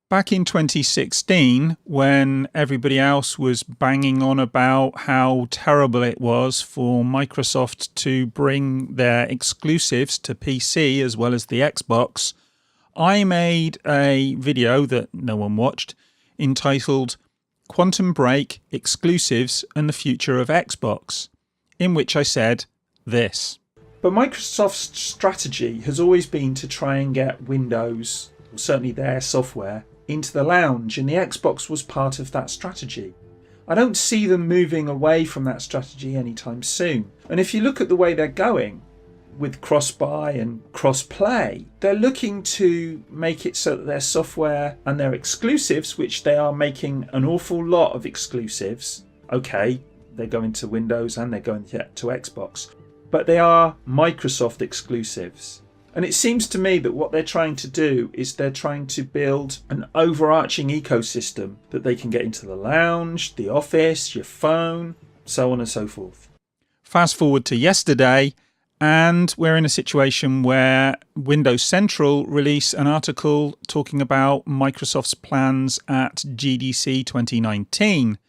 Back in 2016, when everybody else was banging on about how terrible it was for Microsoft to bring their exclusives to PC as well as the Xbox, I made a video that no one watched entitled Quantum Break Exclusives and the Future of Xbox, in which I said this. But Microsoft's strategy has always been to try and get Windows, or certainly their software, into the lounge, and the Xbox was part of that strategy. I don't see them moving away from that strategy anytime soon. And if you look at the way they're going with cross-buy and cross-play, they're looking to make it so that their software and their exclusives, which they are making an awful lot of exclusives, okay, they're going to Windows and they're going to Xbox, but they are Microsoft exclusives. And it seems to me that what they're trying to do is they're trying to build an overarching ecosystem that they can get into the lounge, the office, your phone, so on and so forth. Fast forward to yesterday, and we're in a situation where Windows Central released an article talking about Microsoft's plans at GDC 2019.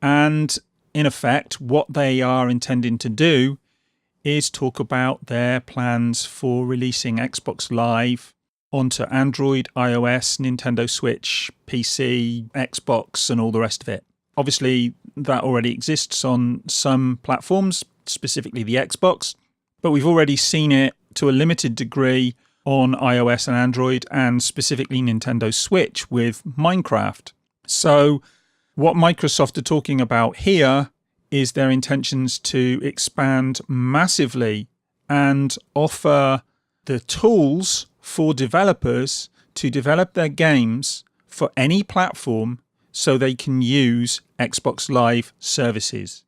And in effect, what they are intending to do is talk about their plans for releasing Xbox Live onto Android, iOS, Nintendo Switch, PC, Xbox, and all the rest of it. Obviously, that already exists on some platforms, specifically the Xbox, but we've already seen it to a limited degree on iOS and Android, and specifically Nintendo Switch with Minecraft. So what Microsoft are talking about here is their intentions to expand massively and offer the tools for developers to develop their games for any platform so they can use Xbox Live services.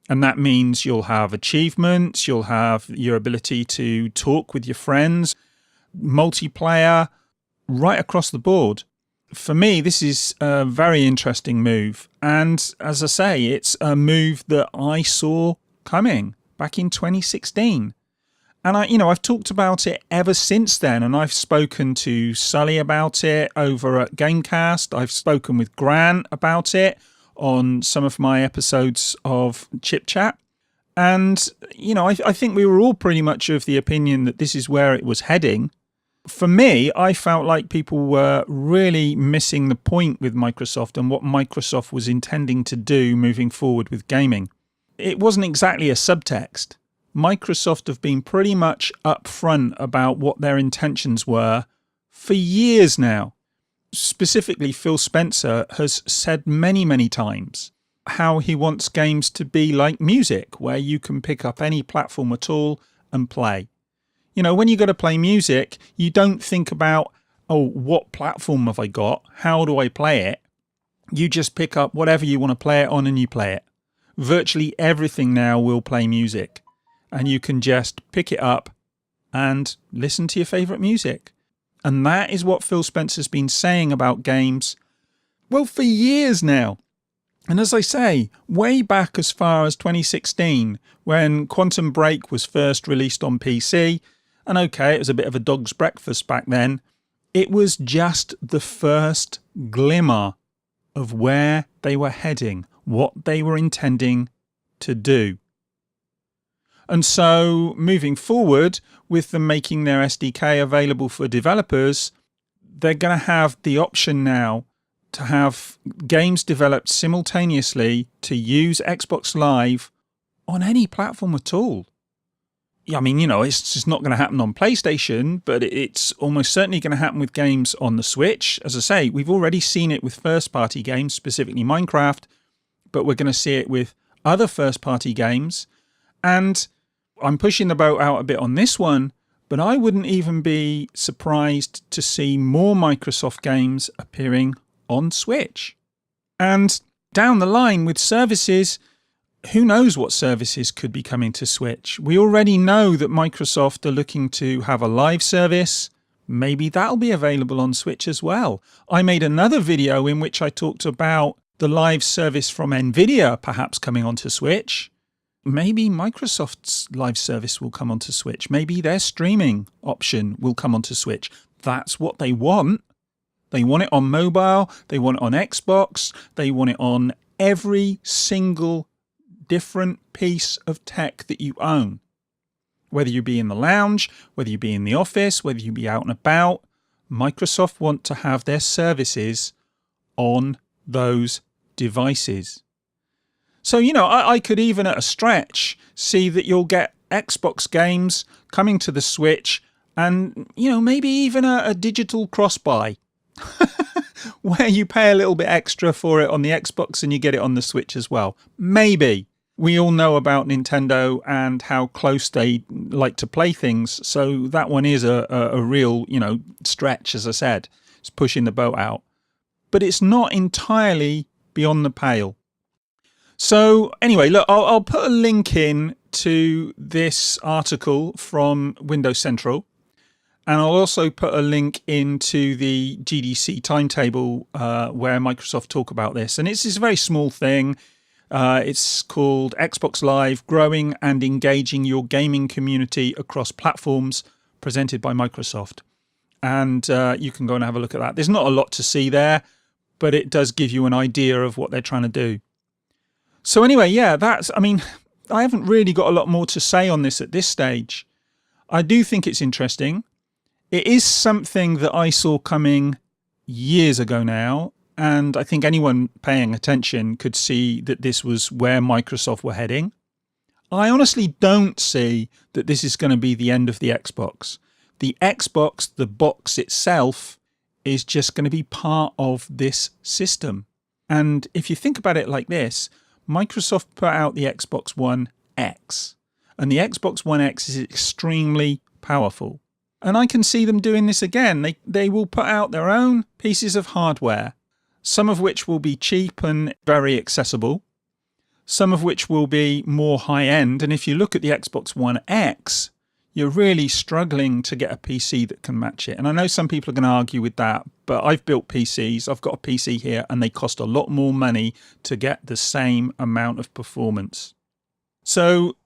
And that means you'll have achievements, you'll have your ability to talk with your friends, multiplayer, right across the board. For me, this is a very interesting move. And as I say, it's a move that I saw coming back in 2016. And I've talked about it ever since then. And I've spoken to Sully about it over at Gamecast. I've spoken with Grant about it on some of my episodes of Chip Chat. And, I think we were all pretty much of the opinion that this is where it was heading. For me, I felt like people were really missing the point with Microsoft and what Microsoft was intending to do moving forward with gaming. It wasn't exactly a subtext. Microsoft have been pretty much upfront about what their intentions were for years now. Specifically, Phil Spencer has said many, many times how he wants games to be like music, where you can pick up any platform at all and play. When you go to play music, you don't think about, what platform have I got? How do I play it? You just pick up whatever you want to play it on and you play it. Virtually everything now will play music. And you can just pick it up and listen to your favourite music. And that is what Phil Spencer's been saying about games, well, for years now. And as I say, way back as far as 2016, when Quantum Break was first released on PC, and okay, it was a bit of a dog's breakfast back then, it was just the first glimmer of where they were heading, what they were intending to do. And so moving forward, with them making their SDK available for developers, they're going to have the option now to have games developed simultaneously to use Xbox Live on any platform at all. It's just not going to happen on PlayStation, but it's almost certainly going to happen with games on the Switch. As I say, we've already seen it with first-party games, specifically Minecraft, but we're going to see it with other first-party games. And I'm pushing the boat out a bit on this one, but I wouldn't even be surprised to see more Microsoft games appearing on Switch. And down the line with services, who knows what services could be coming to Switch? We already know that Microsoft are looking to have a live service. Maybe that'll be available on Switch as well. I made another video in which I talked about the live service from Nvidia perhaps coming onto Switch. Maybe Microsoft's live service will come onto Switch. Maybe their streaming option will come onto Switch. That's what they want. They want it on mobile, they want it on Xbox, they want it on every single different piece of tech that you own. Whether you be in the lounge, whether you be in the office, whether you be out and about, Microsoft want to have their services on those devices. So, I could even at a stretch see that you'll get Xbox games coming to the Switch and, maybe even a digital cross-buy where you pay a little bit extra for it on the Xbox and you get it on the Switch as well. Maybe. We all know about Nintendo and how close they like to play things. So that one is a real, stretch, as I said. It's pushing the boat out. But it's not entirely beyond the pale. So anyway, look, I'll put a link in to this article from Windows Central. And I'll also put a link into the GDC timetable where Microsoft talk about this. And it's a very small thing. It's called Xbox Live, Growing and Engaging Your Gaming Community Across Platforms, presented by Microsoft. And you can go and have a look at that. There's not a lot to see there, but it does give you an idea of what they're trying to do. So anyway, yeah, I haven't really got a lot more to say on this at this stage. I do think it's interesting. It is something that I saw coming years ago now. And I think anyone paying attention could see that this was where Microsoft were heading. I honestly don't see that this is going to be the end of the Xbox. The Xbox, the box itself, is just going to be part of this system. And if you think about it like this, Microsoft put out the Xbox One X. And the Xbox One X is extremely powerful. And I can see them doing this again. They will put out their own pieces of hardware. Some of which will be cheap and very accessible. Some of which will be more high-end. And if you look at the Xbox One X, you're really struggling to get a PC that can match it. And I know some people are going to argue with that, but I've built PCs. I've got a PC here, and they cost a lot more money to get the same amount of performance. So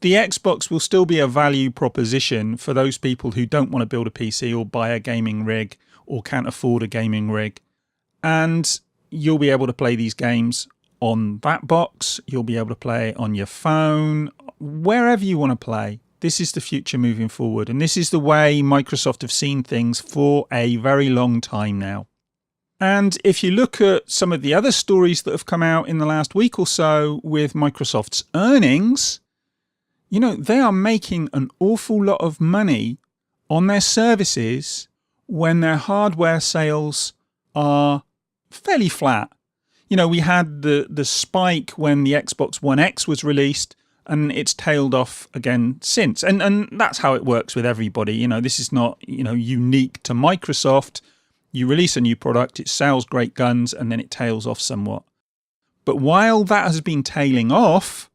the Xbox will still be a value proposition for those people who don't want to build a PC or buy a gaming rig or can't afford a gaming rig. And you'll be able to play these games on that box. You'll be able to play on your phone, wherever you want to play. This is the future moving forward. And this is the way Microsoft have seen things for a very long time now. And if you look at some of the other stories that have come out in the last week or so with Microsoft's earnings, they are making an awful lot of money on their services when their hardware sales are fairly flat. We had the spike when the Xbox One X was released, and it's tailed off again since. And that's how it works with everybody. This is not, unique to Microsoft. You release a new product, it sells great guns, and then it tails off somewhat. But while that has been tailing off,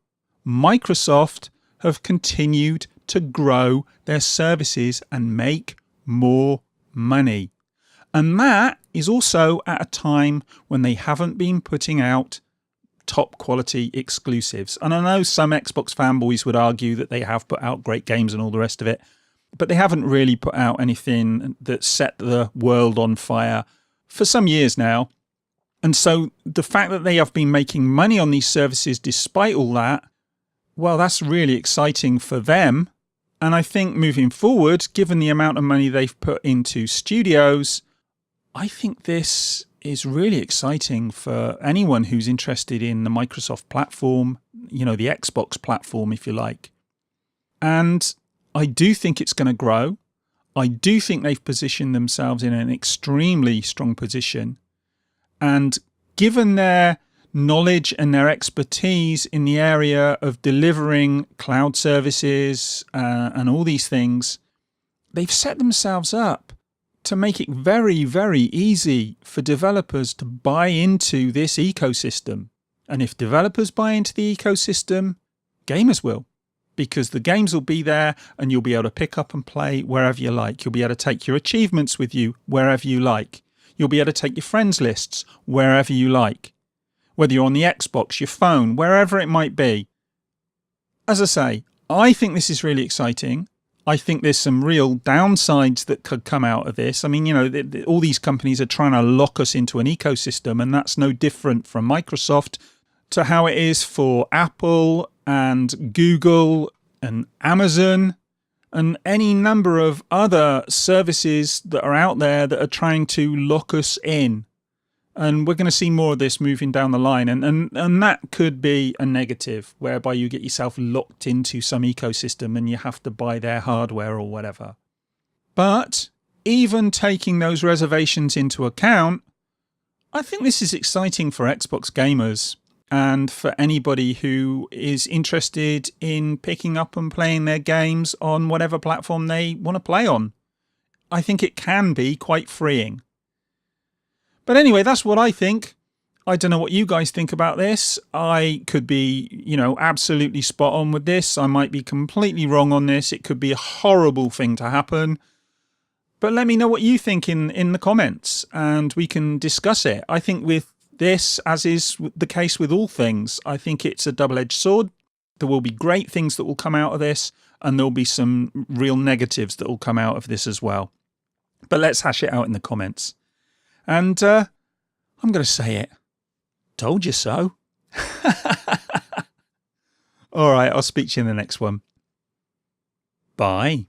Microsoft have continued to grow their services and make more money. And that is also at a time when they haven't been putting out top quality exclusives. And I know some Xbox fanboys would argue that they have put out great games and all the rest of it, but they haven't really put out anything that set the world on fire for some years now. And so the fact that they have been making money on these services despite all that, well, that's really exciting for them. And I think moving forward, given the amount of money they've put into studios, I think this is really exciting for anyone who's interested in the Microsoft platform, the Xbox platform, if you like. And I do think it's going to grow. I do think they've positioned themselves in an extremely strong position. And given their knowledge and their expertise in the area of delivering cloud services and all these things, they've set themselves up to make it very, very easy for developers to buy into this ecosystem. And if developers buy into the ecosystem, gamers will. Because the games will be there and you'll be able to pick up and play wherever you like. You'll be able to take your achievements with you wherever you like. You'll be able to take your friends lists wherever you like. Whether you're on the Xbox, your phone, wherever it might be. As I say, I think this is really exciting. I think there's some real downsides that could come out of this. I mean, you know, all these companies are trying to lock us into an ecosystem, and that's no different from Microsoft to how it is for Apple and Google and Amazon and any number of other services that are out there that are trying to lock us in. And we're going to see more of this moving down the line. And that could be a negative, whereby you get yourself locked into some ecosystem and you have to buy their hardware or whatever. But even taking those reservations into account, I think this is exciting for Xbox gamers and for anybody who is interested in picking up and playing their games on whatever platform they want to play on. I think it can be quite freeing. But anyway, that's what I think. I don't know what you guys think about this. I could be, you know, absolutely spot on with this. I might be completely wrong on this. It could be a horrible thing to happen. But let me know what you think in the comments and we can discuss it. I think with this, as is the case with all things, I think it's a double-edged sword. There will be great things that will come out of this, and there'll be some real negatives that will come out of this as well. But let's hash it out in the comments. And I'm going to say it. Told you so. All right, I'll speak to you in the next one. Bye.